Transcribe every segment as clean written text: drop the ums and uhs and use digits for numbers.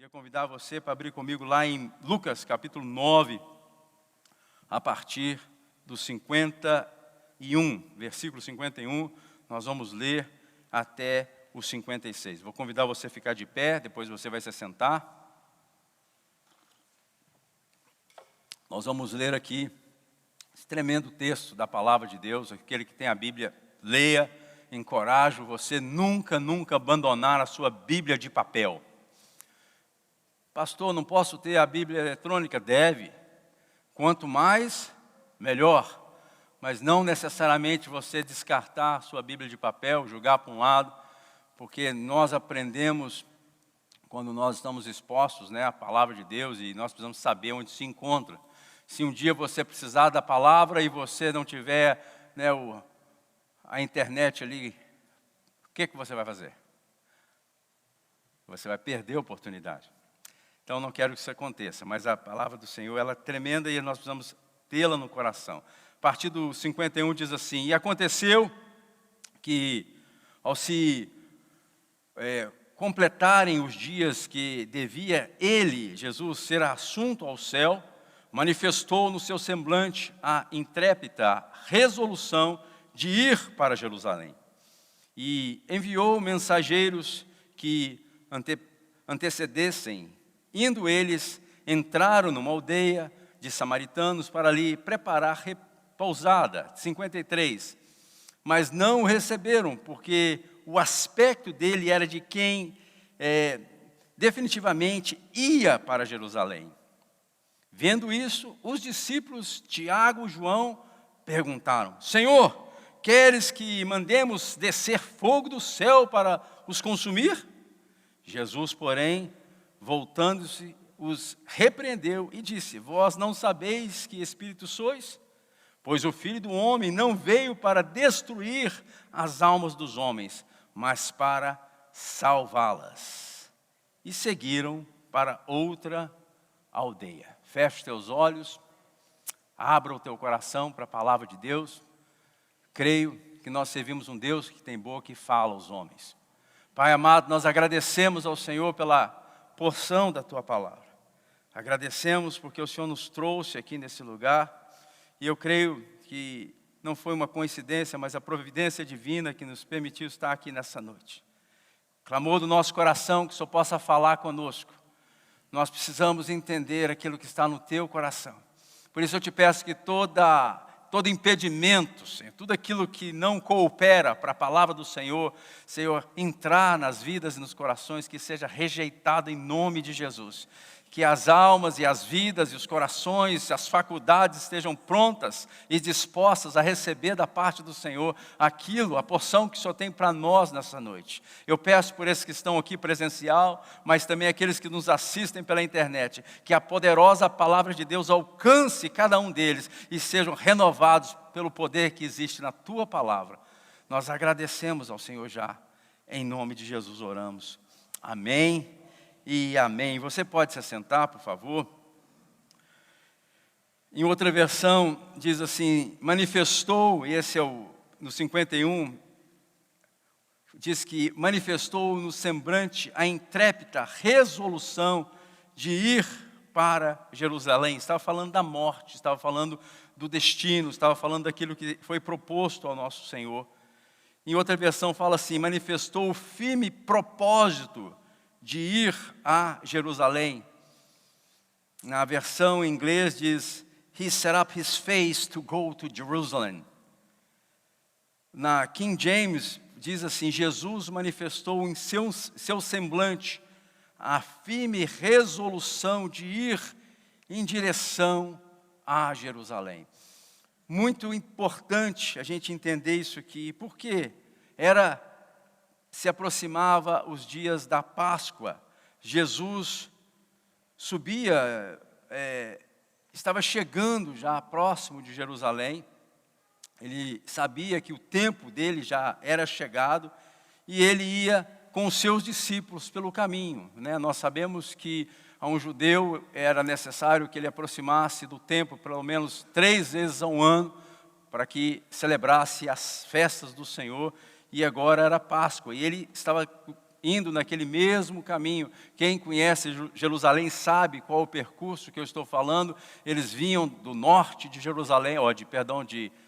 Queria convidar você para abrir comigo lá em Lucas, capítulo 9, a partir do 51, versículo 51, nós vamos ler até o 56. Vou convidar você a ficar de pé, depois você vai se sentar. Nós vamos ler aqui esse tremendo texto da palavra de Deus. Aquele que tem a Bíblia, leia, encorajo você nunca abandonar a sua Bíblia de papel. Pastor, não posso ter a Bíblia eletrônica? Deve. Quanto mais, melhor. Mas não necessariamente você descartar a sua Bíblia de papel, jogar para um lado, porque nós aprendemos quando nós estamos expostos, à palavra de Deus, e nós precisamos saber onde se encontra. Se um dia você precisar da palavra e você não tiver a internet ali, o que você vai fazer? Você vai perder a oportunidade. Então, não quero que isso aconteça, mas a palavra do Senhor, ela é tremenda e nós precisamos tê-la no coração. A partir do 51 diz assim: E aconteceu que, ao se completarem os dias que devia ele, Jesus, ser assunto ao céu, manifestou no seu semblante a intrépida resolução de ir para Jerusalém. E enviou mensageiros que antecedessem. Indo eles, entraram numa aldeia de samaritanos para ali preparar repousada. 53. Mas não o receberam, porque o aspecto dele era de quem definitivamente ia para Jerusalém. Vendo isso, os discípulos Tiago e João perguntaram: Senhor, queres que mandemos descer fogo do céu para os consumir? Jesus, porém, voltando-se, os repreendeu e disse: Vós não sabeis que espírito sois? Pois o Filho do Homem não veio para destruir as almas dos homens, mas para salvá-las. E seguiram para outra aldeia. Feche os teus olhos, abra o teu coração para a palavra de Deus. Creio que nós servimos um Deus que tem boca e fala aos homens. Pai amado, nós agradecemos ao Senhor pela porção da tua palavra. Agradecemos porque o Senhor nos trouxe aqui nesse lugar. E eu creio que não foi uma coincidência, mas a providência divina que nos permitiu estar aqui nessa noite. Clamor do nosso coração que o Senhor possa falar conosco. Nós precisamos entender aquilo que está no teu coração. Por isso eu te peço que todo impedimento, Senhor, tudo aquilo que não coopera para a palavra do Senhor, Senhor, entrar nas vidas e nos corações, que seja rejeitado em nome de Jesus. Que as almas e as vidas e os corações, as faculdades estejam prontas e dispostas a receber da parte do Senhor a porção que o Senhor tem para nós nessa noite. Eu peço por esses que estão aqui presencial, mas também aqueles que nos assistem pela internet, que a poderosa palavra de Deus alcance cada um deles e sejam renovados pelo poder que existe na tua palavra. Nós agradecemos ao Senhor já, em nome de Jesus oramos. Amém. E amém. Você pode se assentar, por favor. Em outra versão, diz assim: manifestou, e esse é no 51, diz que manifestou no semblante a intrépida resolução de ir para Jerusalém. Estava falando da morte, estava falando do destino, estava falando daquilo que foi proposto ao nosso Senhor. Em outra versão fala assim: manifestou o firme propósito de ir a Jerusalém. Na versão em inglês diz: He set up his face to go to Jerusalem. Na King James diz assim: Jesus manifestou em seu semblante a firme resolução de ir em direção a Jerusalém. Muito importante a gente entender isso aqui, porque se aproximava os dias da Páscoa. Jesus subia, estava chegando já próximo de Jerusalém. Ele sabia que o tempo dele já era chegado e ele ia com os seus discípulos pelo caminho. Nós sabemos que a um judeu era necessário que ele aproximasse do templo pelo menos 3 vezes ao ano para que celebrasse as festas do Senhor. E agora era Páscoa, e ele estava indo naquele mesmo caminho. Quem conhece Jerusalém sabe qual o percurso que eu estou falando. Eles vinham do norte de Jerusalém,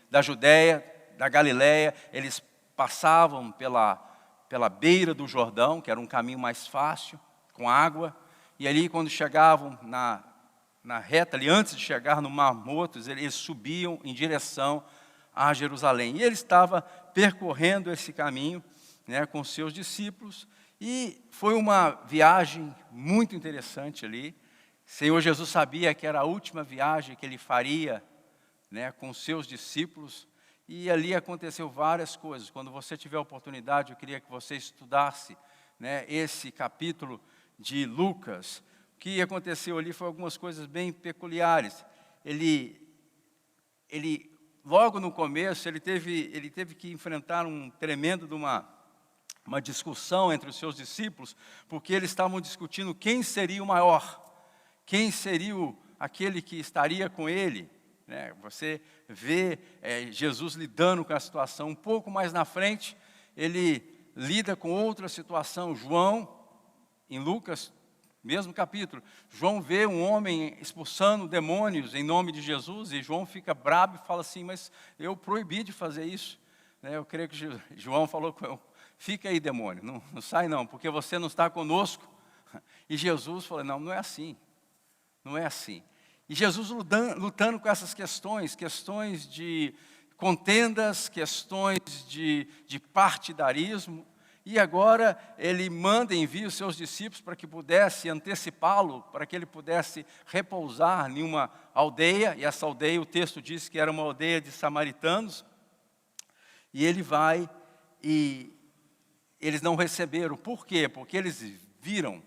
da Judéia, da Galiléia. Eles passavam pela beira do Jordão, que era um caminho mais fácil, com água. E ali, quando chegavam na reta, ali antes de chegar no Mar Morto, eles subiam em direção a Jerusalém. E ele estava percorrendo esse caminho, né, com seus discípulos. E foi uma viagem muito interessante ali. O Senhor Jesus sabia que era a última viagem que ele faria, né, com seus discípulos. E ali aconteceu várias coisas. Quando você tiver a oportunidade, eu queria que você estudasse, né, esse capítulo de Lucas. O que aconteceu ali foi algumas coisas bem peculiares. Ele logo no começo, ele teve que enfrentar um tremendo de uma discussão entre os seus discípulos, porque eles estavam discutindo quem seria o maior, quem seria aquele que estaria com ele. Né? Você vê Jesus lidando com a situação. Um pouco mais na frente, ele lida com outra situação. João, em Lucas, mesmo capítulo, João vê um homem expulsando demônios em nome de Jesus, e João fica bravo e fala assim, mas eu proibi de fazer isso. Eu creio que João falou com ele, fica aí demônio, não sai não, porque você não está conosco. E Jesus falou, não é assim, não é assim. E Jesus lutando com essas questões de contendas, questões de partidarismo. E agora ele envia os seus discípulos para que pudesse antecipá-lo, para que ele pudesse repousar em uma aldeia. E essa aldeia, o texto diz que era uma aldeia de samaritanos. E ele vai e eles não receberam. Por quê? Porque eles viram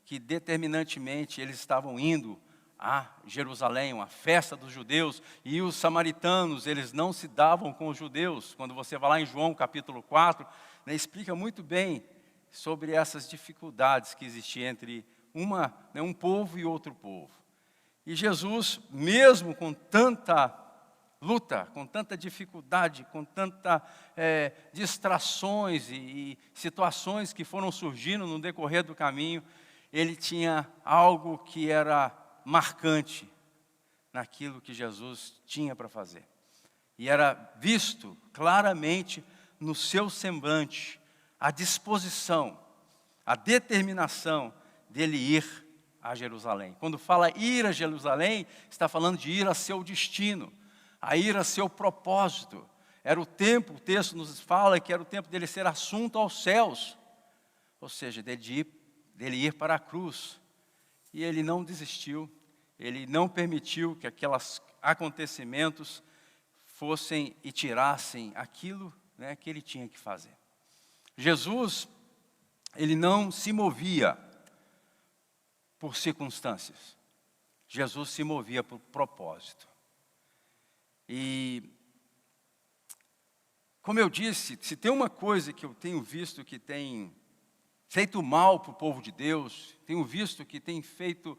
que determinantemente eles estavam indo a Jerusalém, uma festa dos judeus, e os samaritanos, eles não se davam com os judeus. Quando você vai lá em João capítulo 4, né, explica muito bem sobre essas dificuldades que existiam entre um povo e outro povo. E Jesus, mesmo com tanta luta, com tanta dificuldade, com tanta distrações e situações que foram surgindo no decorrer do caminho, ele tinha algo que era marcante naquilo que Jesus tinha para fazer. E era visto claramente no seu semblante a disposição, a determinação dele ir a Jerusalém. Quando fala ir a Jerusalém, está falando de ir a seu destino, a ir a seu propósito. Era o tempo, o texto nos fala que era o tempo dele ser assunto aos céus, ou seja, dele ir para a cruz. E ele não desistiu, ele não permitiu que aqueles acontecimentos fossem e tirassem aquilo, né, que ele tinha que fazer. Jesus, ele não se movia por circunstâncias. Jesus se movia por propósito. E, como eu disse, se tem uma coisa que eu tenho visto que tem feito mal para o povo de Deus, tenho visto que tem feito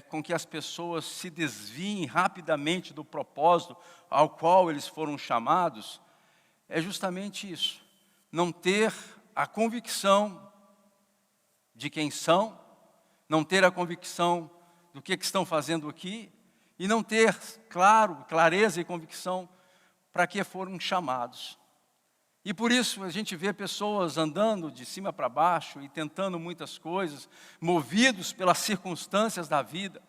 com que as pessoas se desviem rapidamente do propósito ao qual eles foram chamados, é justamente isso. Não ter a convicção de quem são, não ter a convicção do que estão fazendo aqui, e não ter, clareza e convicção para que foram chamados. E por isso a gente vê pessoas andando de cima para baixo e tentando muitas coisas, movidos pelas circunstâncias da vida.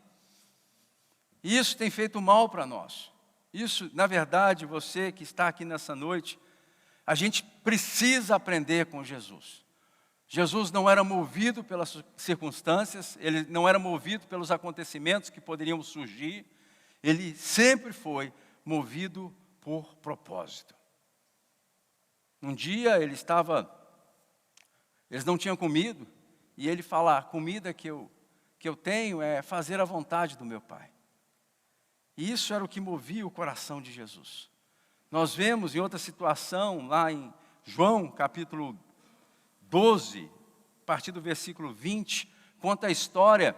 E isso tem feito mal para nós. Isso, na verdade, você que está aqui nessa noite, a gente precisa aprender com Jesus. Jesus não era movido pelas circunstâncias, ele não era movido pelos acontecimentos que poderiam surgir, ele sempre foi movido por propósito. Um dia eles não tinham comido, e ele fala, a comida que eu tenho é fazer a vontade do meu Pai. E isso era o que movia o coração de Jesus. Nós vemos em outra situação, lá em João capítulo 12, a partir do versículo 20, conta a história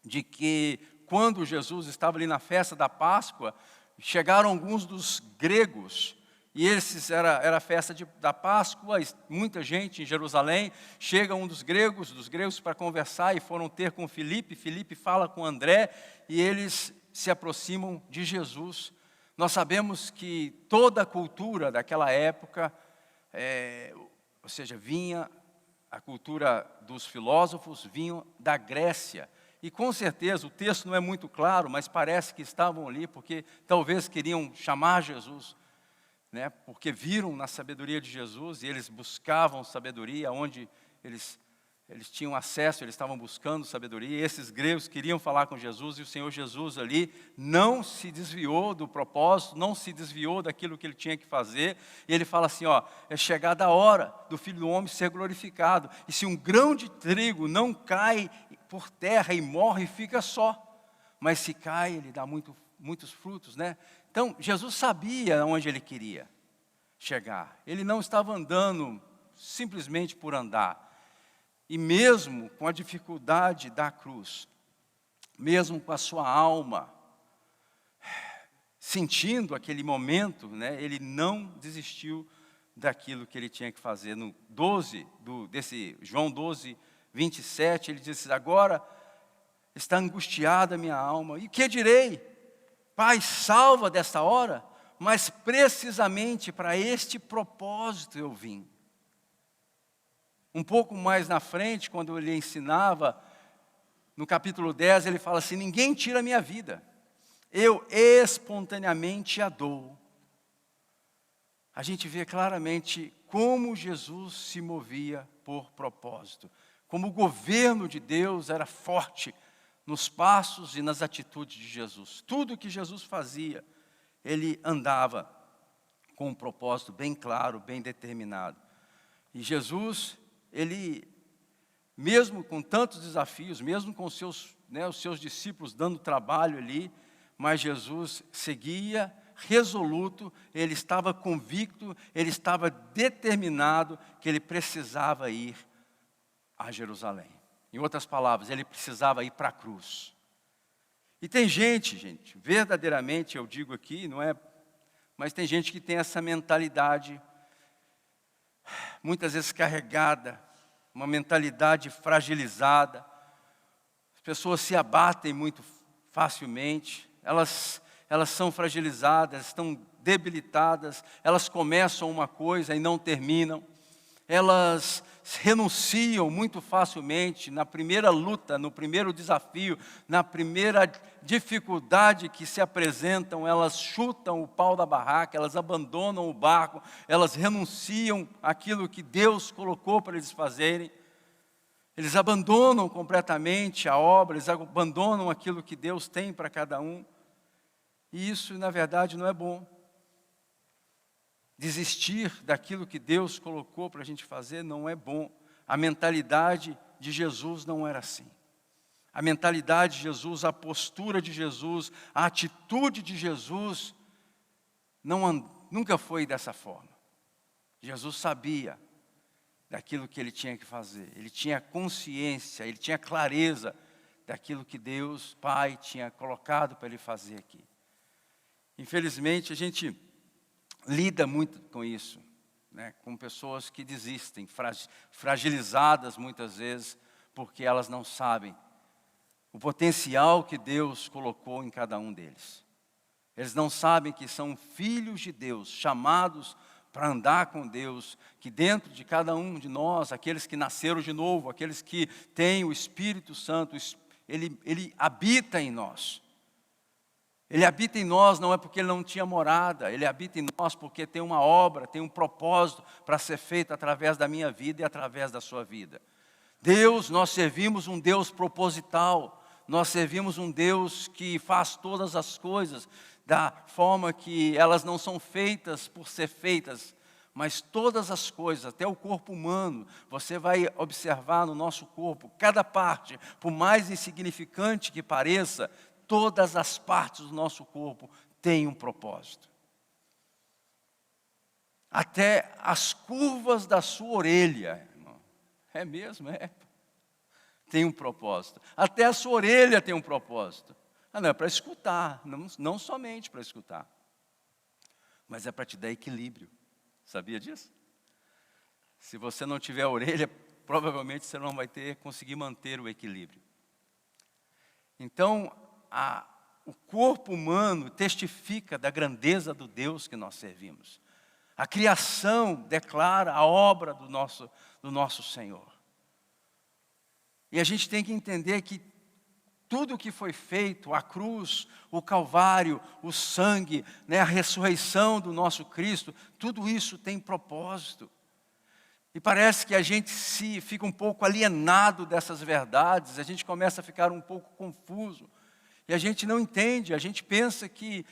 de que quando Jesus estava ali na festa da Páscoa, chegaram alguns dos gregos E era a festa da Páscoa, muita gente em Jerusalém. Chega um dos gregos para conversar, e foram ter com Filipe. Filipe fala com André, e eles se aproximam de Jesus. Nós sabemos que toda a cultura daquela época, ou seja, vinha a cultura dos filósofos, vinham da Grécia. E com certeza, o texto não é muito claro, mas parece que estavam ali porque talvez queriam chamar Jesus, né? Porque viram na sabedoria de Jesus, e eles buscavam sabedoria onde eles tinham acesso, eles estavam buscando sabedoria. E esses gregos queriam falar com Jesus, e o Senhor Jesus ali não se desviou do propósito, não se desviou daquilo que ele tinha que fazer. E ele fala assim, é chegada a hora do Filho do Homem ser glorificado. E se um grão de trigo não cai por terra e morre, fica só. Mas se cai, ele dá muitos frutos, né? Então, Jesus sabia onde ele queria chegar. Ele não estava andando simplesmente por andar. E mesmo com a dificuldade da cruz, mesmo com a sua alma sentindo aquele momento, né, ele não desistiu daquilo que ele tinha que fazer. No 12, João 12, 27, ele diz: agora está angustiada a minha alma, e que direi? Pai, salva desta hora, mas precisamente para este propósito eu vim. Um pouco mais na frente, quando ele ensinava, no capítulo 10, ele fala assim: ninguém tira a minha vida, eu espontaneamente a dou. A gente vê claramente como Jesus se movia por propósito, como o governo de Deus era forte nos passos e nas atitudes de Jesus. Tudo que Jesus fazia, ele andava com um propósito bem claro, bem determinado. E Jesus, ele, mesmo com tantos desafios, mesmo com os seus discípulos dando trabalho ali, mas Jesus seguia resoluto, ele estava convicto, ele estava determinado que ele precisava ir a Jerusalém. Em outras palavras, ele precisava ir para a cruz. E tem gente, verdadeiramente eu digo aqui, não é, mas tem gente que tem essa mentalidade, muitas vezes carregada, uma mentalidade fragilizada. As pessoas se abatem muito facilmente, elas são fragilizadas, estão debilitadas, elas começam uma coisa e não terminam, elas renunciam muito facilmente na primeira luta, no primeiro desafio, na primeira dificuldade que se apresentam, elas chutam o pau da barraca, elas abandonam o barco, elas renunciam àquilo que Deus colocou para eles fazerem, eles abandonam completamente a obra, eles abandonam aquilo que Deus tem para cada um, e isso na verdade não é bom. Desistir daquilo que Deus colocou para a gente fazer não é bom. A mentalidade de Jesus não era assim. A mentalidade de Jesus, a postura de Jesus, a atitude de Jesus, nunca foi dessa forma. Jesus sabia daquilo que ele tinha que fazer. Ele tinha consciência, ele tinha clareza daquilo que Deus, Pai, tinha colocado para ele fazer aqui. Infelizmente, a gente lida muito com isso, né? Com pessoas que desistem, fragilizadas muitas vezes, porque elas não sabem o potencial que Deus colocou em cada um deles. Eles não sabem que são filhos de Deus, chamados para andar com Deus, que dentro de cada um de nós, aqueles que nasceram de novo, aqueles que têm o Espírito Santo, ele habita em nós. Ele habita em nós não é porque ele não tinha morada, ele habita em nós porque tem uma obra, tem um propósito para ser feito através da minha vida e através da sua vida. Deus, nós servimos um Deus proposital, nós servimos um Deus que faz todas as coisas da forma que elas não são feitas por ser feitas, mas todas as coisas, até o corpo humano, você vai observar no nosso corpo, cada parte, por mais insignificante que pareça, todas as partes do nosso corpo têm um propósito. Até as curvas da sua orelha, irmão. É mesmo, é. Tem um propósito. Até a sua orelha tem um propósito. Não é para escutar, não somente para escutar. mas é para te dar equilíbrio. Sabia disso? Se você não tiver orelha, provavelmente você não vai conseguir manter o equilíbrio. Então, o corpo humano testifica da grandeza do Deus que nós servimos. A criação declara a obra do nosso Senhor. E a gente tem que entender que tudo o que foi feito, a cruz, o Calvário, o sangue, a ressurreição do nosso Cristo, tudo isso tem propósito. E parece que a gente fica um pouco alienado dessas verdades, a gente começa a ficar um pouco confuso. E a gente não entende, a gente pensa que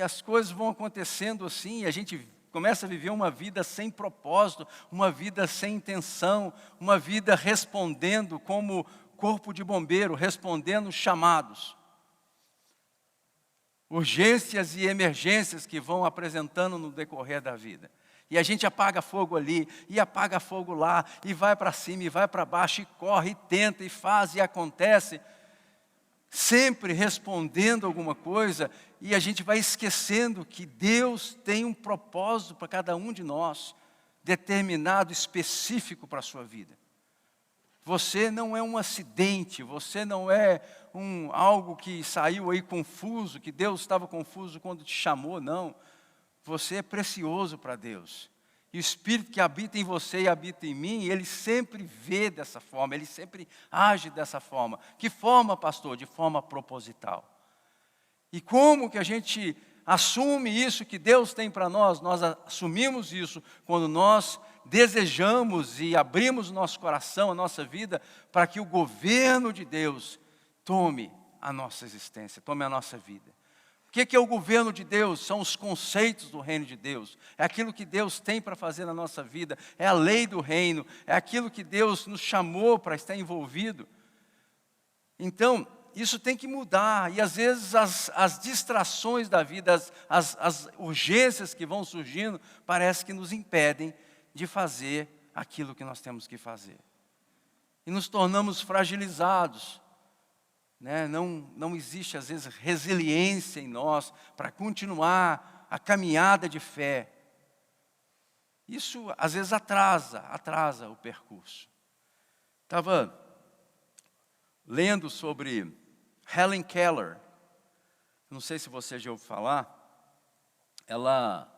as coisas vão acontecendo assim, e a gente começa a viver uma vida sem propósito, uma vida sem intenção, uma vida respondendo como corpo de bombeiro, respondendo chamados. Urgências e emergências que vão apresentando no decorrer da vida. E a gente apaga fogo ali, e apaga fogo lá, e vai para cima, e vai para baixo, e corre, e tenta, e faz, e acontece. Sempre respondendo alguma coisa, e a gente vai esquecendo que Deus tem um propósito para cada um de nós, determinado, específico para a sua vida. Você não é um acidente, você não é algo que saiu aí confuso, que Deus estava confuso quando te chamou, não. Você é precioso para Deus. E o Espírito que habita em você e habita em mim, ele sempre vê dessa forma, ele sempre age dessa forma. Que forma, pastor? De forma proposital. E como que a gente assume isso que Deus tem para nós? Nós assumimos isso quando nós desejamos e abrimos o nosso coração, a nossa vida, para que o governo de Deus tome a nossa existência, tome a nossa vida. O que é o governo de Deus? São os conceitos do reino de Deus. É aquilo que Deus tem para fazer na nossa vida. É a lei do reino. É aquilo que Deus nos chamou para estar envolvido. Então, isso tem que mudar. E às vezes as distrações da vida, as urgências que vão surgindo, parece que nos impedem de fazer aquilo que nós temos que fazer. E nos tornamos fragilizados. Não existe, às vezes, resiliência em nós para continuar a caminhada de fé. Isso, às vezes, atrasa o percurso. Estava lendo sobre Helen Keller. Não sei se você já ouviu falar. Ela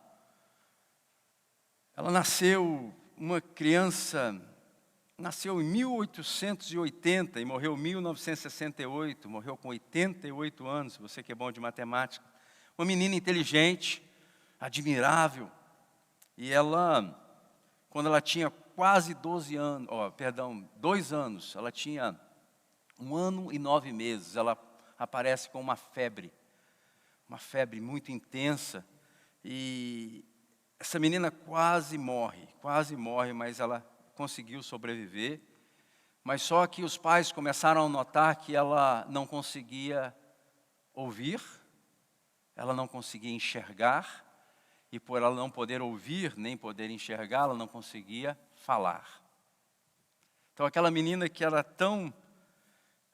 nasceu uma criança... Nasceu em 1880 e morreu em 1968, morreu com 88 anos, você que é bom de matemática. Uma menina inteligente, admirável. E ela, quando ela tinha quase 2 anos, ela tinha 1 ano e 9 meses, ela aparece com uma febre muito intensa. E essa menina quase morre, mas ela conseguiu sobreviver, mas só que os pais começaram a notar que ela não conseguia ouvir, ela não conseguia enxergar, e por ela não poder ouvir, nem poder enxergar, ela não conseguia falar. Então aquela menina que era tão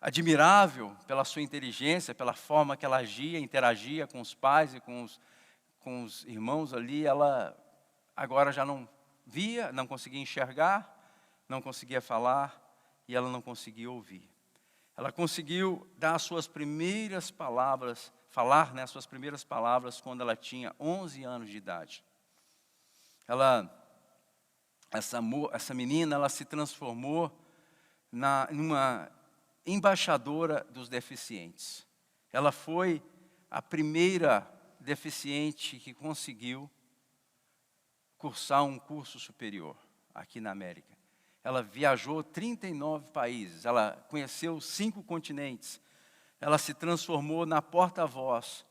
admirável pela sua inteligência, pela forma que ela agia, interagia com os pais e com os irmãos ali, ela agora já não via, não conseguia enxergar, não conseguia falar e ela não conseguia ouvir. Ela conseguiu dar as suas primeiras palavras, falar suas primeiras palavras quando ela tinha 11 anos de idade. Essa menina, ela se transformou numa embaixadora dos deficientes. Ela foi a primeira deficiente que conseguiu cursar um curso superior aqui na América. Ela viajou 39 países, ela conheceu 5 continentes. Ela se transformou na porta-voz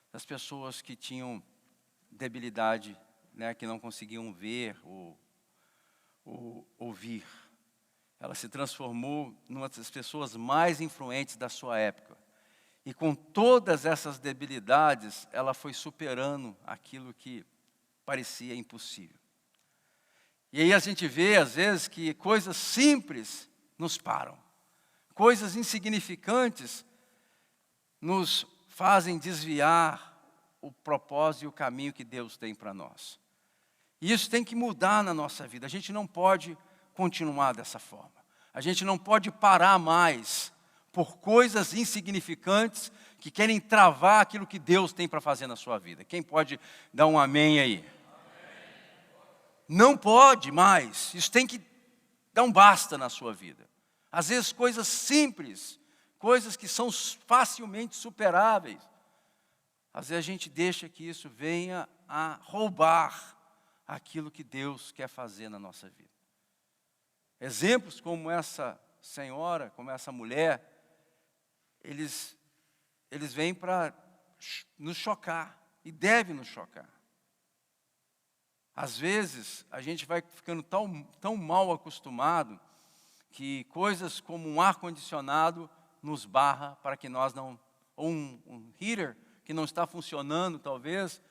das pessoas que tinham debilidade, que não conseguiam ver ou ouvir. Ela se transformou numa das pessoas mais influentes da sua época. E com todas essas debilidades, ela foi superando aquilo que parecia impossível. E aí a gente vê, às vezes, que coisas simples nos param. Coisas insignificantes nos fazem desviar o propósito e o caminho que Deus tem para nós. E isso tem que mudar na nossa vida. A gente não pode continuar dessa forma. A gente não pode parar mais por coisas insignificantes que querem travar aquilo que Deus tem para fazer na sua vida. Quem pode dar um amém aí? Amém. Não pode mais. Isso tem que dar um basta na sua vida. Às vezes coisas simples, coisas que são facilmente superáveis. Às vezes a gente deixa que isso venha a roubar aquilo que Deus quer fazer na nossa vida. Exemplos como essa senhora, como essa mulher, eles vêm para nos chocar, e devem nos chocar. Às vezes, a gente vai ficando tão mal acostumado, que coisas como um ar-condicionado nos barra para que nós não... Ou um heater que não está funcionando, talvez,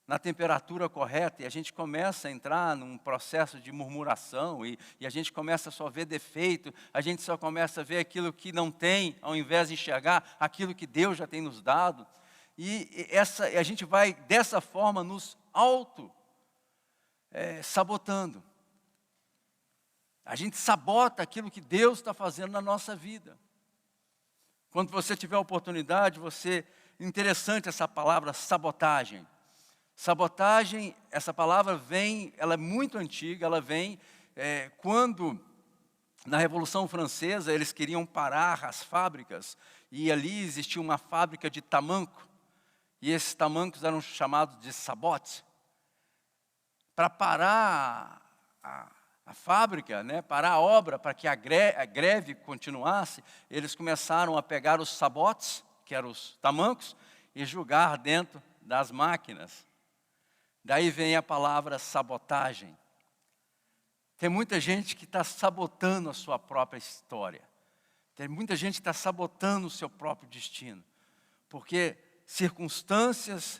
na temperatura correta, e a gente começa a entrar num processo de murmuração, e a gente começa a só ver defeito, a gente só começa a ver aquilo que não tem, ao invés de enxergar aquilo que Deus já tem nos dado. E a gente vai, dessa forma, nos sabotando. A gente sabota aquilo que Deus está fazendo na nossa vida. Quando você tiver a oportunidade, interessante essa palavra sabotagem. Sabotagem, essa palavra ela é muito antiga, ela vem quando, na Revolução Francesa, eles queriam parar as fábricas, e ali existia uma fábrica de tamanco, e esses tamancos eram chamados de sabotes. Para parar a fábrica, parar a obra, para que a greve continuasse, eles começaram a pegar os sabotes, que eram os tamancos, e jogar dentro das máquinas. Daí vem a palavra sabotagem. Tem muita gente que está sabotando a sua própria história. Tem muita gente que está sabotando o seu próprio destino. Porque circunstâncias,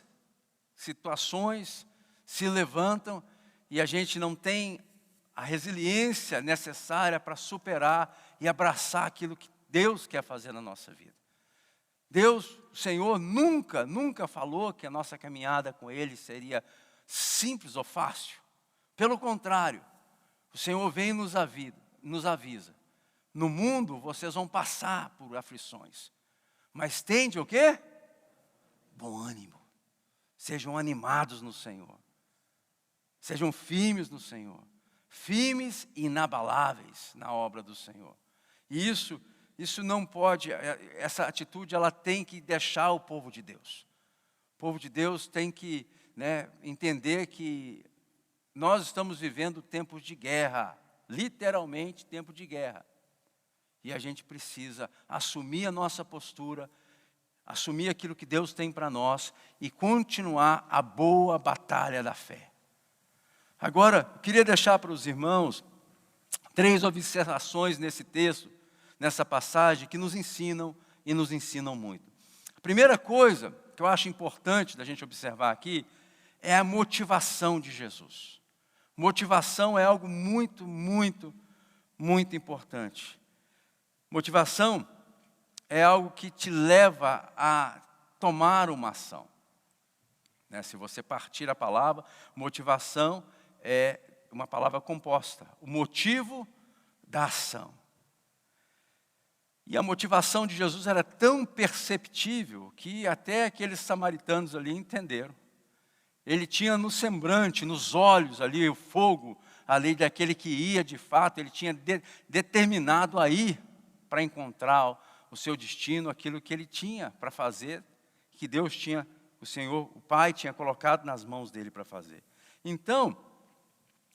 situações se levantam e a gente não tem a resiliência necessária para superar e abraçar aquilo que Deus quer fazer na nossa vida. Deus, o Senhor, nunca falou que a nossa caminhada com Ele seria simples ou fácil. Pelo contrário, o Senhor vem e nos avisa. No mundo vocês vão passar por aflições. Mas tende o quê? Bom ânimo. Sejam animados no Senhor. Sejam firmes no Senhor. Firmes e inabaláveis na obra do Senhor. E isso não pode, essa atitude ela tem que deixar o povo de Deus. O povo de Deus tem que entender que nós estamos vivendo tempos de guerra, literalmente tempo de guerra. E a gente precisa assumir a nossa postura, assumir aquilo que Deus tem para nós e continuar a boa batalha da fé. Agora, eu queria deixar para os irmãos 3 observações nesse texto, nessa passagem, que nos ensinam e nos ensinam muito. A primeira coisa que eu acho importante da gente observar aqui é a motivação de Jesus. Motivação é algo muito, muito, muito importante. Motivação é algo que te leva a tomar uma ação. Se você partir a palavra, motivação é uma palavra composta. O motivo da ação. E a motivação de Jesus era tão perceptível que até aqueles samaritanos ali entenderam. Ele tinha no semblante, nos olhos ali, o fogo ali daquele que ia de fato, ele tinha determinado a ir para encontrar o seu destino, aquilo que ele tinha para fazer, que Deus tinha, o Senhor, o Pai tinha colocado nas mãos dele para fazer. Então,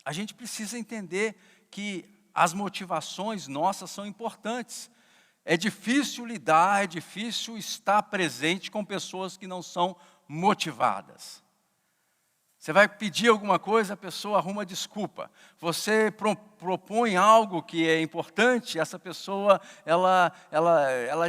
a gente precisa entender que as motivações nossas são importantes. É difícil lidar, é difícil estar presente com pessoas que não são motivadas. Você vai pedir alguma coisa, a pessoa arruma desculpa. Você propõe algo que é importante, essa pessoa, ela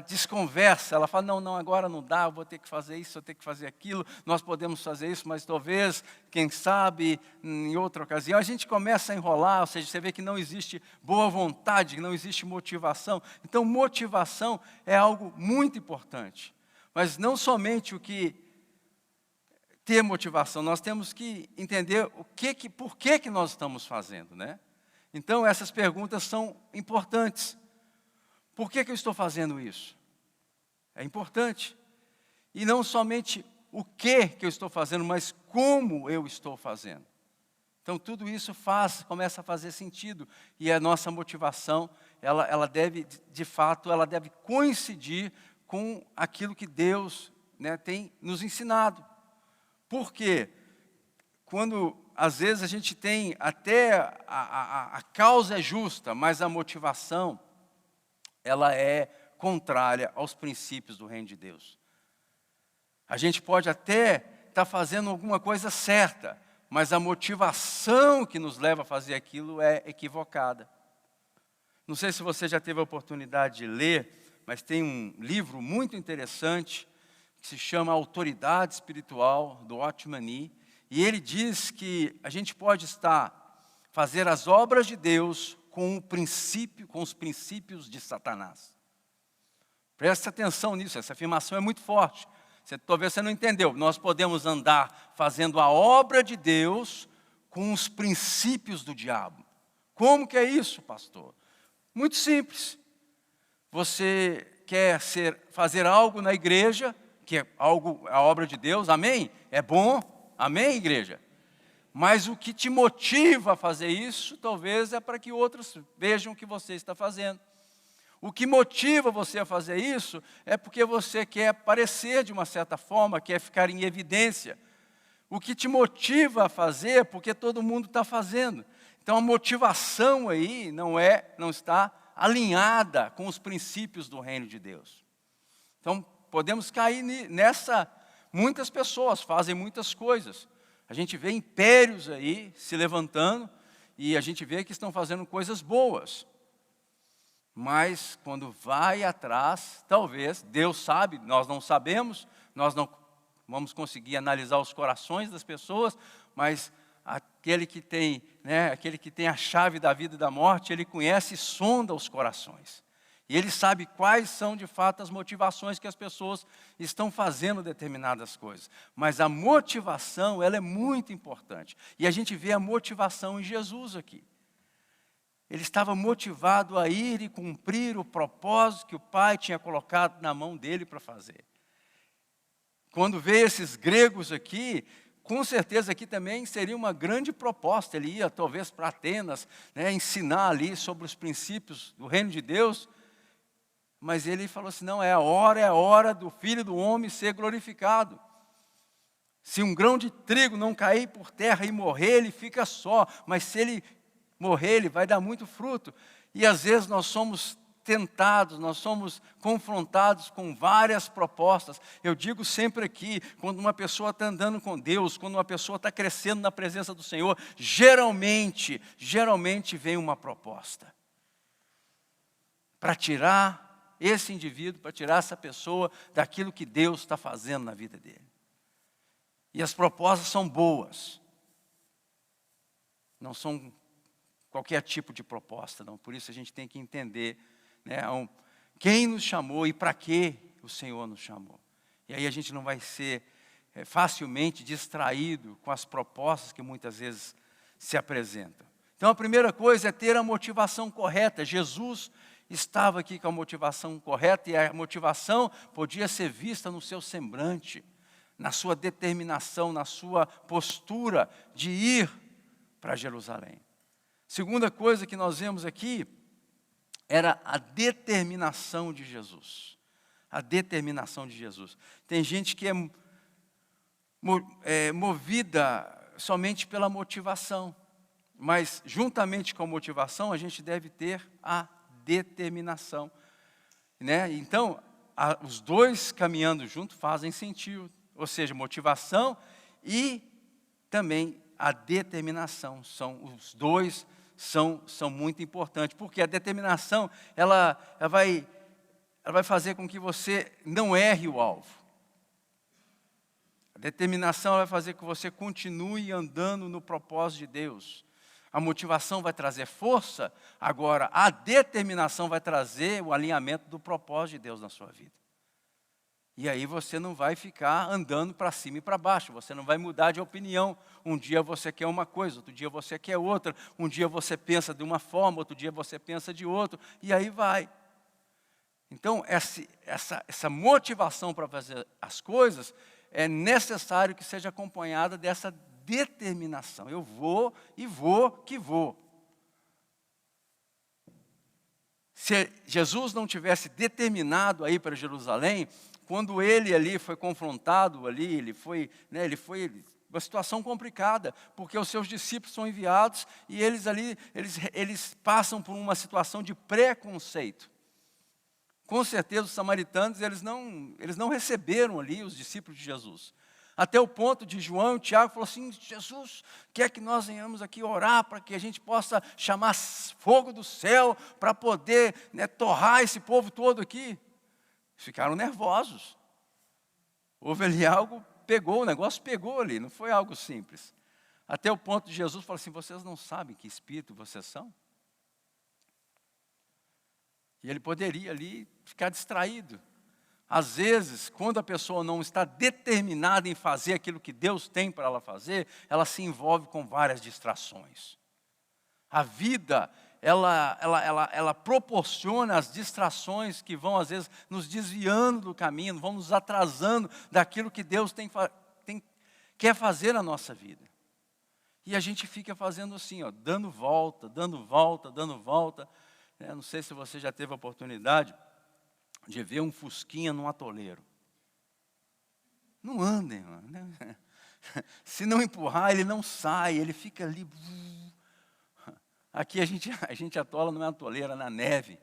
desconversa, ela fala, não, agora não dá, eu vou ter que fazer isso, eu tenho que fazer aquilo, nós podemos fazer isso, mas talvez, quem sabe, em outra ocasião. A gente começa a enrolar, ou seja, você vê que não existe boa vontade, que não existe motivação. Então, motivação é algo muito importante. Mas não somente o que ter motivação, nós temos que entender por que nós estamos fazendo, né? Então, essas perguntas são importantes. Por que eu estou fazendo isso? É importante. E não somente o que eu estou fazendo, mas como eu estou fazendo. Então, tudo isso começa a fazer sentido. E a nossa motivação, ela deve, de fato, ela deve coincidir com aquilo que Deus, né, tem nos ensinado. Por quê? Quando, às vezes, a gente tem até a causa é justa, mas a motivação, ela é contrária aos princípios do reino de Deus. A gente pode até estar fazendo alguma coisa certa, mas a motivação que nos leva a fazer aquilo é equivocada. Não sei se você já teve a oportunidade de ler, mas tem um livro muito interessante que se chama Autoridade Espiritual, do Watchman Nee, e ele diz que a gente pode fazer as obras de Deus com os princípios de Satanás. Preste atenção nisso, essa afirmação é muito forte. Talvez você não entendeu. Nós podemos andar fazendo a obra de Deus com os princípios do diabo. Como que é isso, pastor? Muito simples. Você quer fazer algo na igreja, que é a obra de Deus, amém? É bom, amém, igreja? Mas o que te motiva a fazer isso, talvez é para que outros vejam o que você está fazendo. O que motiva você a fazer isso é porque você quer aparecer de uma certa forma, quer ficar em evidência. O que te motiva a fazer é porque todo mundo está fazendo. Então a motivação aí não está alinhada com os princípios do reino de Deus. Então podemos cair nessa. Muitas pessoas fazem muitas coisas. A gente vê impérios aí se levantando e a gente vê que estão fazendo coisas boas. Mas quando vai atrás, talvez, Deus sabe, nós não sabemos, nós não vamos conseguir analisar os corações das pessoas, mas aquele que tem a chave da vida e da morte, ele conhece e sonda os corações. E ele sabe quais são de fato as motivações que as pessoas estão fazendo determinadas coisas. Mas a motivação, ela é muito importante. E a gente vê a motivação em Jesus aqui. Ele estava motivado a ir e cumprir o propósito que o Pai tinha colocado na mão dele para fazer. Quando veio esses gregos aqui, com certeza aqui também seria uma grande proposta. Ele ia talvez para Atenas, né, ensinar ali sobre os princípios do reino de Deus. Mas ele falou assim, não, é a hora do Filho do Homem ser glorificado. Se um grão de trigo não cair por terra e morrer, ele fica só. Mas se ele morrer, ele vai dar muito fruto. E às vezes nós somos tentados, nós somos confrontados com várias propostas. Eu digo sempre aqui, quando uma pessoa está andando com Deus, quando uma pessoa está crescendo na presença do Senhor, geralmente vem uma proposta. Para tirar esse indivíduo, para tirar essa pessoa daquilo que Deus está fazendo na vida dele. E as propostas são boas. Não são qualquer tipo de proposta, não. Por isso a gente tem que entender, né, quem nos chamou e para que o Senhor nos chamou. E aí a gente não vai ser facilmente distraído com as propostas que muitas vezes se apresentam. Então a primeira coisa é ter a motivação correta. Jesus estava aqui com a motivação correta e a motivação podia ser vista no seu semblante, na sua determinação, na sua postura de ir para Jerusalém. Segunda coisa que nós vemos aqui era a determinação de Jesus. A determinação de Jesus. Tem gente que é movida somente pela motivação, mas juntamente com a motivação a gente deve ter a determinação, né? Então, os dois caminhando juntos fazem sentido, ou seja, motivação e também a determinação. Os dois são muito importantes, porque a determinação ela vai fazer com que você não erre o alvo. A determinação vai fazer com que você continue andando no propósito de Deus. A motivação vai trazer força, agora a determinação vai trazer o alinhamento do propósito de Deus na sua vida. E aí você não vai ficar andando para cima e para baixo, você não vai mudar de opinião. Um dia você quer uma coisa, outro dia você quer outra. Um dia você pensa de uma forma, outro dia você pensa de outra. E aí vai. Então, essa motivação para fazer as coisas é necessário que seja acompanhada dessa determinação. Eu vou e vou que vou. Se Jesus não tivesse determinado a ir para Jerusalém, quando ele ali foi confrontado, ele foi uma situação complicada, porque os seus discípulos são enviados e eles passam por uma situação de preconceito. Com certeza os samaritanos, eles não receberam ali os discípulos de Jesus. Até o ponto de João e Tiago falou assim: Jesus, quer que nós venhamos aqui orar para que a gente possa chamar fogo do céu para poder torrar esse povo todo aqui? Ficaram nervosos. Houve ali algo, o negócio pegou ali, não foi algo simples. Até o ponto de Jesus falar assim: vocês não sabem que espírito vocês são? E ele poderia ali ficar distraído. Às vezes, quando a pessoa não está determinada em fazer aquilo que Deus tem para ela fazer, ela se envolve com várias distrações. A vida, ela proporciona as distrações que vão, às vezes, nos desviando do caminho, vão nos atrasando daquilo que Deus quer fazer na nossa vida. E a gente fica fazendo assim, dando volta, dando volta, dando volta. Não sei se você já teve a oportunidade de ver um fusquinha num atoleiro. Não andem, né? Se não empurrar, ele não sai, ele fica ali. Aqui a gente atola numa atoleira, na neve.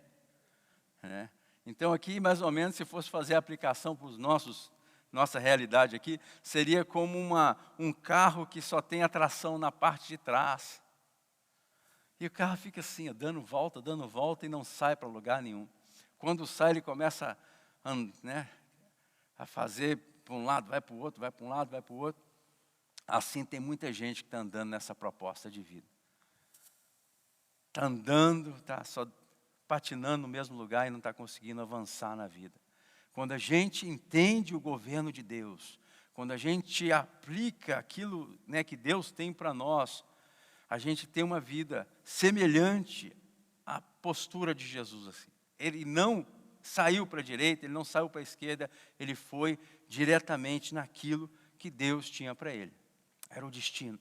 Né? Então aqui, mais ou menos, se fosse fazer a aplicação para nossa realidade aqui, seria como um carro que só tem a tração na parte de trás. E o carro fica assim, dando volta e não sai para lugar nenhum. Quando sai, ele começa a fazer para um lado, vai para o outro, vai para um lado, vai para o outro. Assim tem muita gente que está andando nessa proposta de vida. Está andando, está só patinando no mesmo lugar e não está conseguindo avançar na vida. Quando a gente entende o governo de Deus, quando a gente aplica aquilo que Deus tem para nós, a gente tem uma vida semelhante à postura de Jesus. Assim. Ele não saiu para a direita, ele não saiu para a esquerda, ele foi diretamente naquilo que Deus tinha para ele. Era o destino,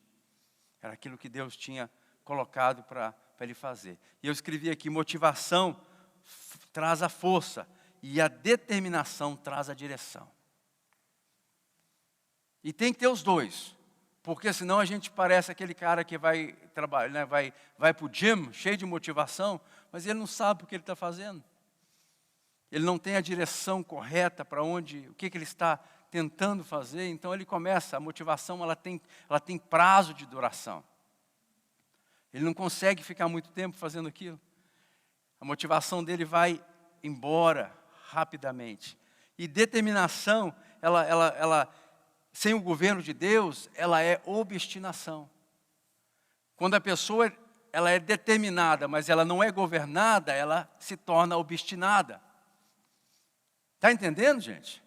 era aquilo que Deus tinha colocado para ele fazer. E eu escrevi aqui: motivação traz a força e a determinação traz a direção. E tem que ter os dois. Porque senão a gente parece aquele cara que vai trabalhar, vai para o gym, cheio de motivação, mas ele não sabe o que ele está fazendo. Ele não tem a direção correta para o que ele está tentando fazer. Então ele começa, a motivação ela tem prazo de duração. Ele não consegue ficar muito tempo fazendo aquilo. A motivação dele vai embora rapidamente. E determinação, ela sem o governo de Deus, ela é obstinação. Quando a pessoa ela é determinada, mas ela não é governada, ela se torna obstinada. Está entendendo, gente?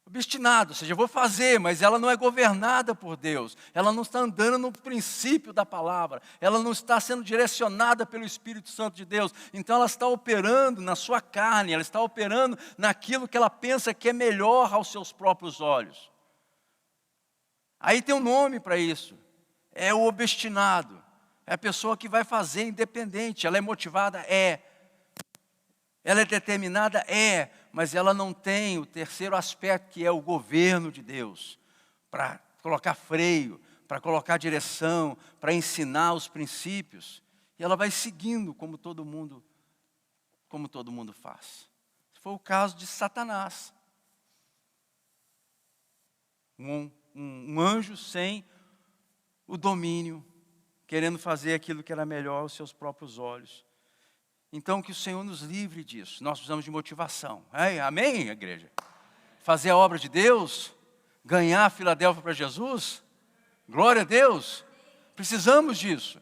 Obstinado, ou seja, eu vou fazer, mas ela não é governada por Deus. Ela não está andando no princípio da palavra. Ela não está sendo direcionada pelo Espírito Santo de Deus. Então ela está operando na sua carne, ela está operando naquilo que ela pensa que é melhor aos seus próprios olhos. Aí tem um nome para isso. É o obstinado. É a pessoa que vai fazer independente. Ela é motivada? É. Ela é determinada? É. Mas ela não tem o terceiro aspecto, que é o governo de Deus, para colocar freio, para colocar direção, para ensinar os princípios. E ela vai seguindo como todo mundo faz. Foi o caso de Satanás. Um anjo sem o domínio, querendo fazer aquilo que era melhor aos seus próprios olhos. Então, que o Senhor nos livre disso. Nós precisamos de motivação. Amém, igreja? Fazer a obra de Deus, ganhar a Filadélfia para Jesus. Glória a Deus. Precisamos disso.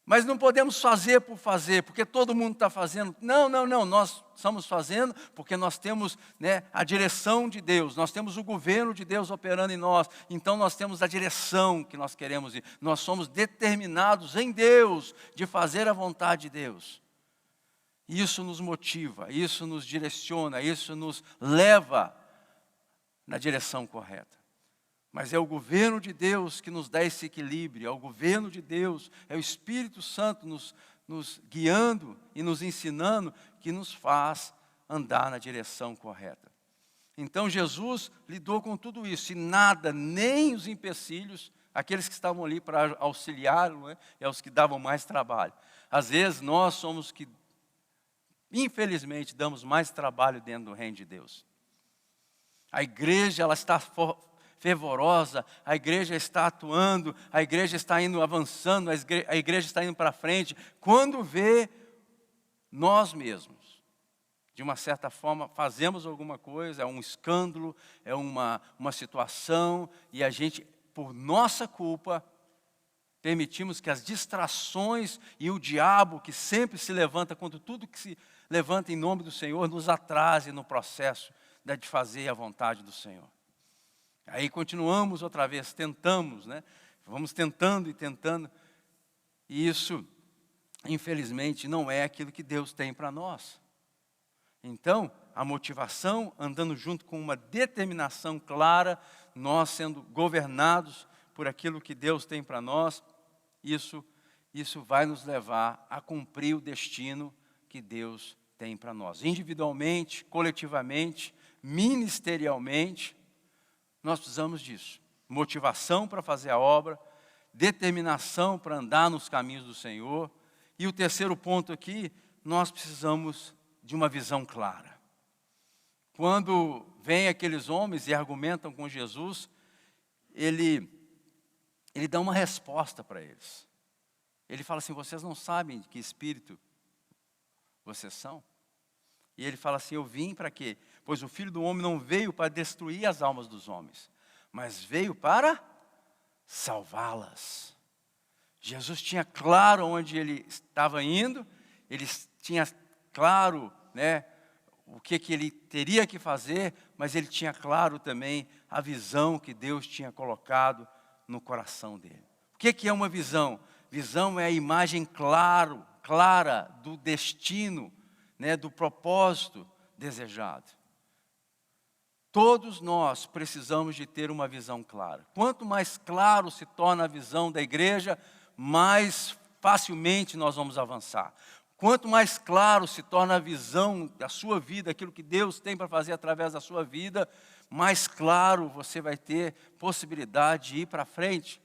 Mas não podemos fazer por fazer, porque todo mundo está fazendo. Não, nós estamos fazendo porque nós temos, né, a direção de Deus, nós temos o governo de Deus operando em nós, então nós temos a direção que nós queremos ir. Nós somos determinados em Deus de fazer a vontade de Deus. Isso nos motiva, isso nos direciona, isso nos leva na direção correta. Mas é o governo de Deus que nos dá esse equilíbrio, é o governo de Deus, é o Espírito Santo nos guiando e nos ensinando, que nos faz andar na direção correta. Então Jesus lidou com tudo isso, e nada, nem os empecilhos, aqueles que estavam ali para auxiliá-lo, né, é os que davam mais trabalho. Às vezes nós somos que, infelizmente, damos mais trabalho dentro do reino de Deus. A igreja, ela está fervorosa, a igreja está atuando, a igreja está indo avançando, a igreja está indo para frente. Quando vê, nós mesmos, de uma certa forma, fazemos alguma coisa, é um escândalo, é uma situação, e a gente, por nossa culpa, permitimos que as distrações e o diabo, que sempre se levanta contra tudo que se levanta em nome do Senhor, nos atrase no processo de fazer a vontade do Senhor. Aí continuamos outra vez, tentamos, né? Vamos tentando e tentando. E isso, infelizmente, não é aquilo que Deus tem para nós. Então, a motivação, andando junto com uma determinação clara, nós sendo governados por aquilo que Deus tem para nós, isso vai nos levar a cumprir o destino que Deus tem para nós. Individualmente, coletivamente, ministerialmente, nós precisamos disso. Motivação para fazer a obra, determinação para andar nos caminhos do Senhor. E o terceiro ponto aqui, nós precisamos de uma visão clara. Quando vêm aqueles homens e argumentam com Jesus, ele dá uma resposta para eles. Ele fala assim: vocês não sabem de que espírito vocês são? E ele fala assim: eu vim para quê? Pois o Filho do Homem não veio para destruir as almas dos homens, mas veio para salvá-las. Jesus tinha claro onde ele estava indo, ele tinha claro, né, o que ele teria que fazer, mas ele tinha claro também a visão que Deus tinha colocado no coração dele. O que é uma visão? Visão é a imagem clara do destino, né, do propósito desejado. Todos nós precisamos de ter uma visão clara. Quanto mais claro se torna a visão da igreja, mais facilmente nós vamos avançar. Quanto mais claro se torna a visão da sua vida, aquilo que Deus tem para fazer através da sua vida, mais claro você vai ter possibilidade de ir para frente.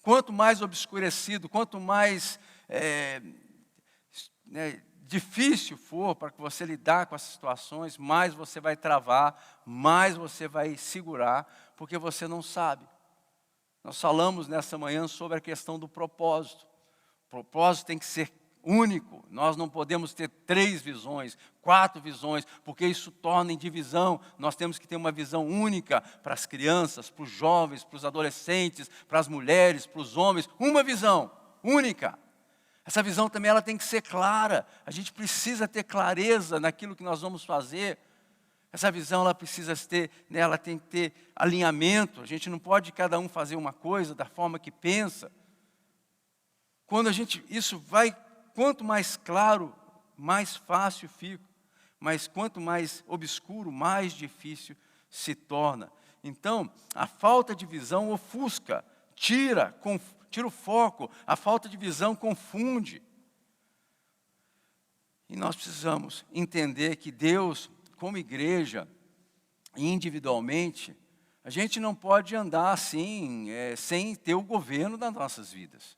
Quanto mais obscurecido, quanto mais difícil for para que você lidar com as situações, mais você vai travar, mais você vai segurar, porque você não sabe. Nós falamos nessa manhã sobre a questão do propósito. O propósito tem que ser único. Nós não podemos ter 3 visões, 4 visões, porque isso torna em divisão. Nós temos que ter uma visão única para as crianças, para os jovens, para os adolescentes, para as mulheres, para os homens. Uma visão única. Essa visão também ela tem que ser clara. A gente precisa ter clareza naquilo que nós vamos fazer. Essa visão ela precisa ter, né, ela tem que ter alinhamento. A gente não pode cada um fazer uma coisa da forma que pensa. Quando isso vai, quanto mais claro, mais fácil fica. Mas quanto mais obscuro, mais difícil se torna. Então, a falta de visão ofusca, tira o foco, a falta de visão confunde. E nós precisamos entender que Deus, como igreja, individualmente, a gente não pode andar assim, sem ter o governo das nossas vidas.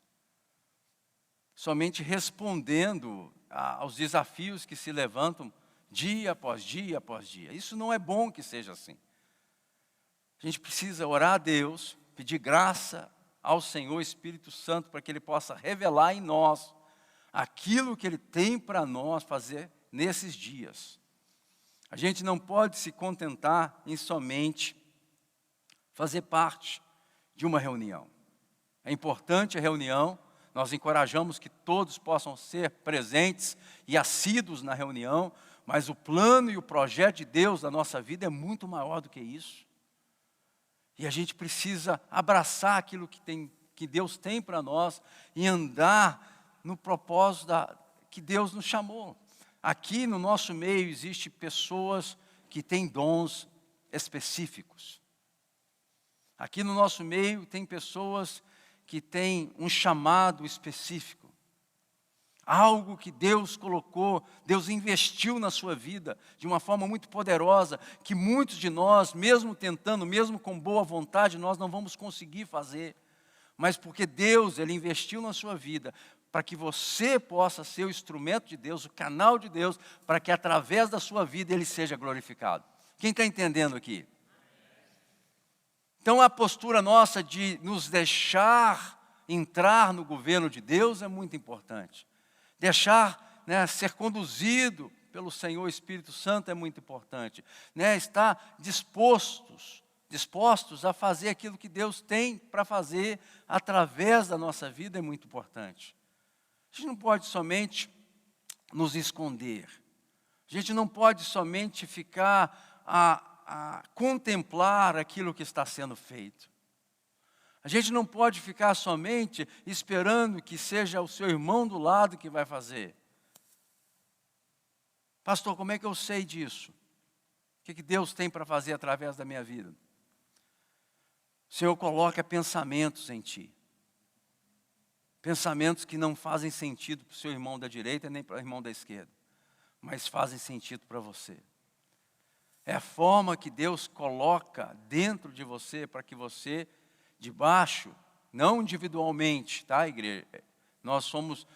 Somente respondendo aos desafios que se levantam dia após dia após dia. Isso não é bom que seja assim. A gente precisa orar a Deus, pedir graça ao Senhor Espírito Santo para que Ele possa revelar em nós aquilo que Ele tem para nós fazer nesses dias. A gente não pode se contentar em somente fazer parte de uma reunião. É importante a reunião, nós encorajamos que todos possam ser presentes e assíduos na reunião, mas o plano e o projeto de Deus na nossa vida é muito maior do que isso. E a gente precisa abraçar aquilo que Deus tem para nós e andar no propósito que Deus nos chamou. Aqui no nosso meio existem pessoas que têm dons específicos. Aqui no nosso meio tem pessoas que têm um chamado específico. Algo que Deus colocou, Deus investiu na sua vida de uma forma muito poderosa, que muitos de nós, mesmo tentando, mesmo com boa vontade, nós não vamos conseguir fazer. Mas porque Deus, Ele investiu na sua vida, para que você possa ser o instrumento de Deus, o canal de Deus, para que através da sua vida Ele seja glorificado. Quem está entendendo aqui? Então a postura nossa de nos deixar entrar no governo de Deus é muito importante. Deixar, ser conduzido pelo Senhor Espírito Santo é muito importante. Estar dispostos a fazer aquilo que Deus tem para fazer através da nossa vida é muito importante. A gente não pode somente nos esconder. A gente não pode somente ficar a contemplar aquilo que está sendo feito. A gente não pode ficar somente esperando que seja o seu irmão do lado que vai fazer. Pastor, como é que eu sei disso? O que Deus tem para fazer através da minha vida? O Senhor coloca pensamentos em ti. Pensamentos que não fazem sentido para o seu irmão da direita nem para o irmão da esquerda, mas fazem sentido para você. É a forma que Deus coloca dentro de você para que você, debaixo, não individualmente, tá, igreja? Nós somos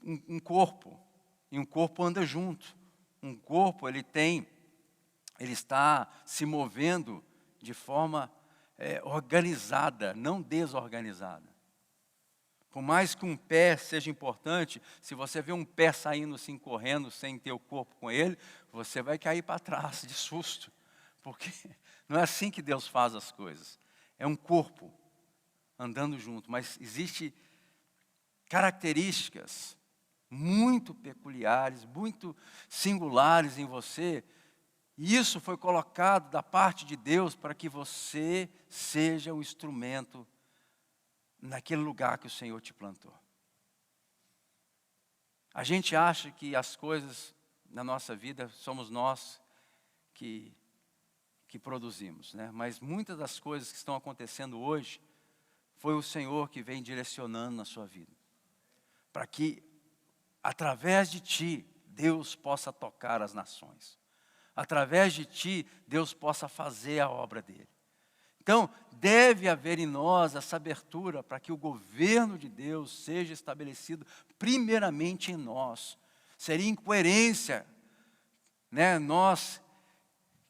um corpo, e um corpo anda junto. Um corpo, ele está se movendo de forma organizada, não desorganizada. Por mais que um pé seja importante, se você vê um pé saindo assim, correndo, sem ter o corpo com ele, você vai cair para trás de susto. Porque não é assim que Deus faz as coisas. É um corpo andando junto, mas existem características muito peculiares, muito singulares em você. E isso foi colocado da parte de Deus para que você seja um instrumento naquele lugar que o Senhor te plantou. A gente acha que as coisas na nossa vida somos nós que produzimos, mas muitas das coisas que estão acontecendo hoje, foi o Senhor que vem direcionando na sua vida. Para que, através de ti, Deus possa tocar as nações. Através de ti, Deus possa fazer a obra dele. Então, deve haver em nós essa abertura para que o governo de Deus seja estabelecido primeiramente em nós. Seria incoerência, nós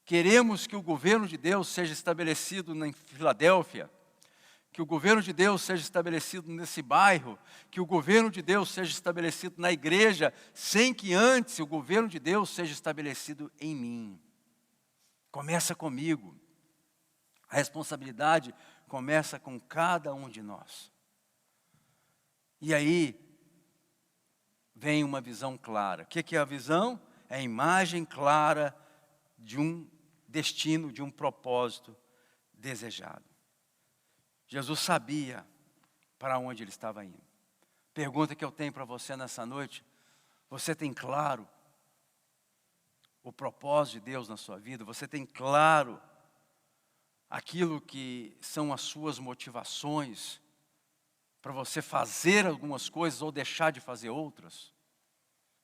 queremos que o governo de Deus seja estabelecido em Filadélfia, que o governo de Deus seja estabelecido nesse bairro, que o governo de Deus seja estabelecido na igreja, sem que antes o governo de Deus seja estabelecido em mim. Começa comigo. A responsabilidade começa com cada um de nós. E aí vem uma visão clara. O que é a visão? É a imagem clara de um destino, de um propósito desejado. Jesus sabia para onde ele estava indo. Pergunta que eu tenho para você nessa noite: você tem claro o propósito de Deus na sua vida? Você tem claro aquilo que são as suas motivações para você fazer algumas coisas ou deixar de fazer outras?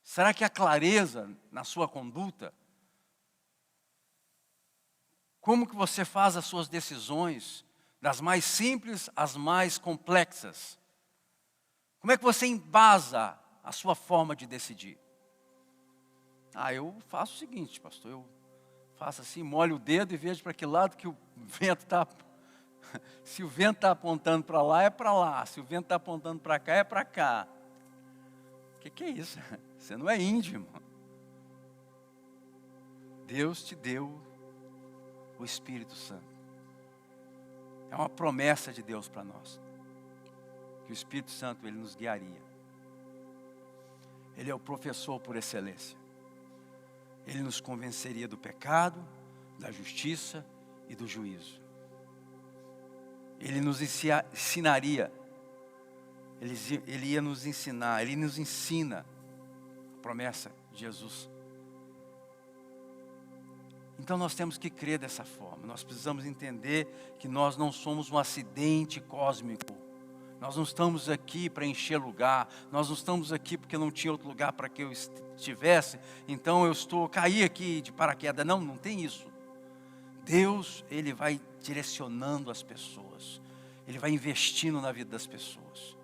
Será que há clareza na sua conduta? Como que você faz as suas decisões, das mais simples às mais complexas? Como é que você embasa a sua forma de decidir? Eu faço o seguinte, pastor, eu faço assim, molho o dedo e vejo para que lado que o vento está. Se o vento está apontando para lá, é para lá. Se o vento está apontando para cá, é para cá. O que é isso? Você não é índio, irmão. Deus te deu o Espírito Santo. É uma promessa de Deus para nós. que o Espírito Santo ele nos guiaria. Ele é o professor por excelência. Ele nos convenceria do pecado, da justiça e do juízo. Ele nos ensinaria. Ele ia nos ensinar. Ele nos ensina a promessa de Jesus. Então nós temos que crer dessa forma. Nós precisamos entender que nós não somos um acidente cósmico. Nós não estamos aqui para encher lugar. Nós não estamos aqui porque não tinha outro lugar para que eu estivesse. Então eu caí aqui de paraquedas. Não, não tem isso. Deus, Ele vai direcionando as pessoas. Ele vai investindo na vida das pessoas.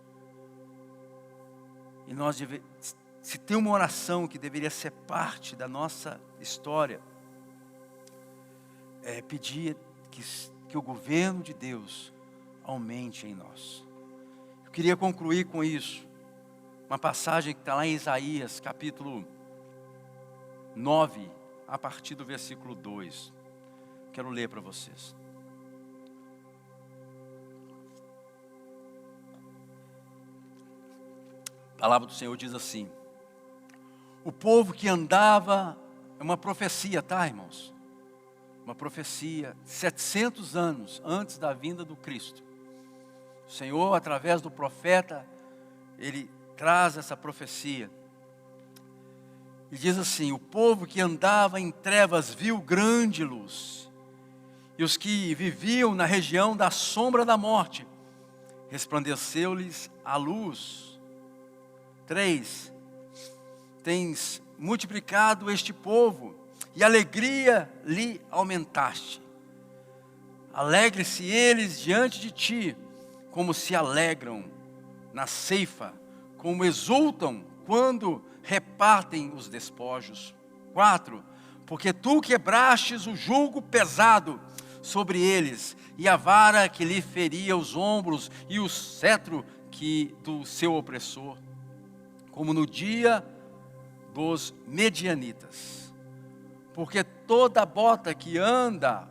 E nós se tem uma oração que deveria ser parte da nossa história, é pedir que o governo de Deus aumente em nós. Eu queria concluir com isso. Uma passagem que está lá em Isaías, capítulo 9, a partir do versículo 2. Quero ler para vocês. A palavra do Senhor diz assim: o povo que andava, é uma profecia, tá, irmãos? Uma profecia, 700 anos antes da vinda do Cristo. O Senhor, através do profeta, Ele traz essa profecia. E diz assim: o povo que andava em trevas viu grande luz. E os que viviam na região da sombra da morte, resplandeceu-lhes a luz. 3. Tens multiplicado este povo, e alegria lhe aumentaste. Alegre-se eles diante de ti, como se alegram na ceifa, como exultam quando repartem os despojos. 4. Porque tu quebrastes o jugo pesado sobre eles, e a vara que lhe feria os ombros, e o cetro do seu opressor, como no dia dos medianitas. Porque toda bota que anda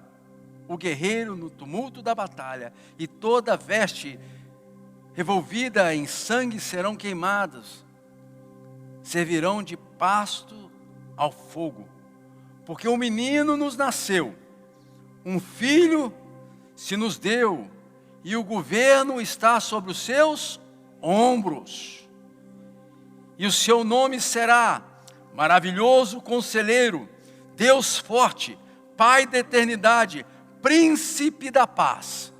o guerreiro no tumulto da batalha, e toda veste revolvida em sangue serão queimadas, servirão de pasto ao fogo. Porque um menino nos nasceu, um filho se nos deu, e o governo está sobre os seus ombros. E o seu nome será Maravilhoso Conselheiro, Deus Forte, Pai da Eternidade, Príncipe da Paz.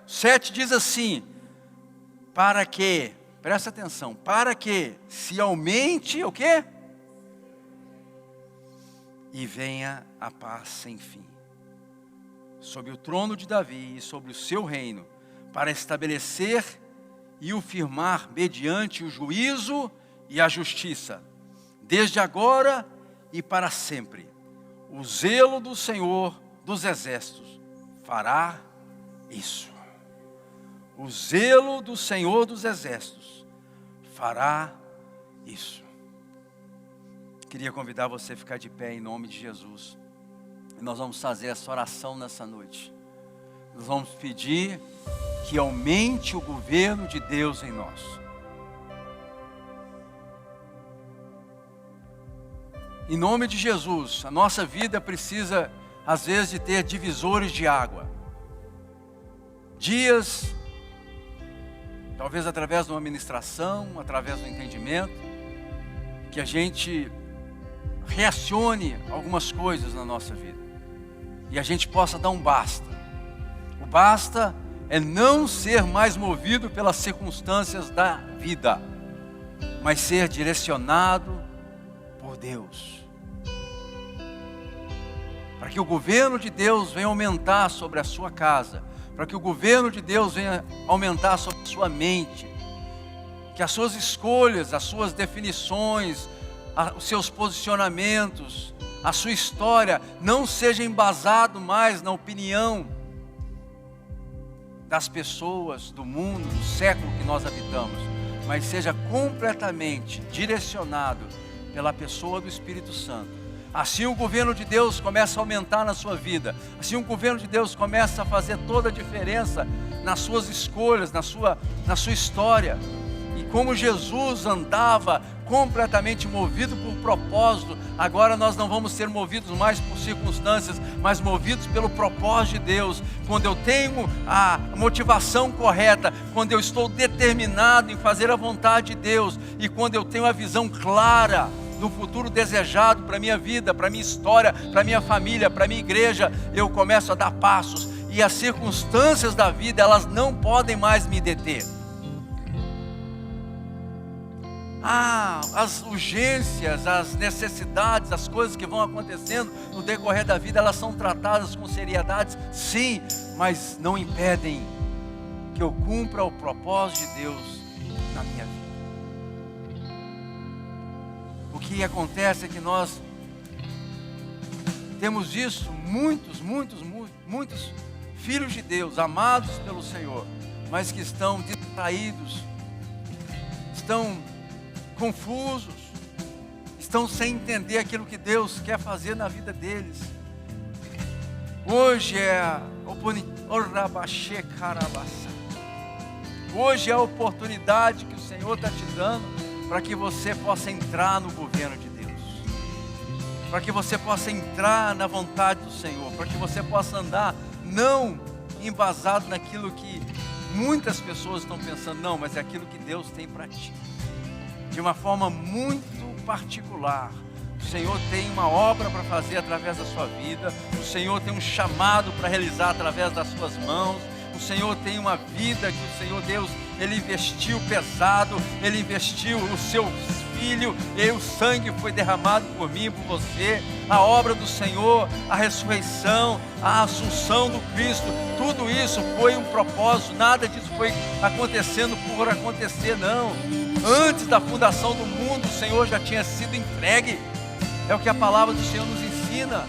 7 diz assim: para que, presta atenção, para que se aumente o quê? E venha a paz sem fim, sobre o trono de Davi e sobre o seu reino, para estabelecer e o firmar mediante o juízo e a justiça, desde agora e para sempre. O zelo do Senhor dos Exércitos fará isso. O zelo do Senhor dos Exércitos fará isso. Queria convidar você a ficar de pé em nome de Jesus. E nós vamos fazer essa oração nessa noite. Nós vamos pedir que aumente o governo de Deus em nós. Em nome de Jesus, a nossa vida precisa, às vezes, de ter divisores de água. Dias, talvez através de uma ministração, através do entendimento, que a gente reacione algumas coisas na nossa vida. E a gente possa dar um basta. O basta é não ser mais movido pelas circunstâncias da vida, mas ser direcionado por Deus. Para que o governo de Deus venha aumentar sobre a sua casa, para que o governo de Deus venha aumentar sobre a sua mente, que as suas escolhas, as suas definições, os seus posicionamentos, a sua história não seja embasado mais na opinião das pessoas, do mundo, do século que nós habitamos, mas seja completamente direcionado pela pessoa do Espírito Santo. Assim o governo de Deus começa a aumentar na sua vida. Assim o governo de Deus começa a fazer toda a diferença nas suas escolhas, na sua história. E como Jesus andava completamente movido por propósito, agora nós não vamos ser movidos mais por circunstâncias, mas movidos pelo propósito de Deus. Quando eu tenho a motivação correta, quando eu estou determinado em fazer a vontade de Deus, e quando eu tenho a visão clara do futuro desejado para a minha vida, para a minha história, para a minha família, para a minha igreja, eu começo a dar passos, e as circunstâncias da vida, elas não podem mais me deter. As urgências, as necessidades, as coisas que vão acontecendo no decorrer da vida, elas são tratadas com seriedade, sim, mas não impedem que eu cumpra o propósito de Deus na minha vida. O que acontece é que nós temos visto muitos filhos de Deus, amados pelo Senhor, mas que estão distraídos, estão confusos, estão sem entender aquilo que Deus quer fazer na vida deles. Hoje é a oportunidade que o Senhor está te dando para que você possa entrar no governo de Deus, para que você possa entrar na vontade do Senhor, para que você possa andar não embasado naquilo que muitas pessoas estão pensando, não, mas é aquilo que Deus tem para ti. De uma forma muito particular, o Senhor tem uma obra para fazer através da sua vida, o Senhor tem um chamado para realizar através das suas mãos, o Senhor tem uma vida que o Senhor Deus, Ele investiu pesado, Ele investiu o seu Filho, e o sangue foi derramado por mim e por você, a obra do Senhor, a ressurreição, a assunção do Cristo, tudo isso foi um propósito, nada disso foi acontecendo por acontecer, não. Antes da fundação do mundo, o Senhor já tinha sido entregue. É o que a palavra do Senhor nos ensina.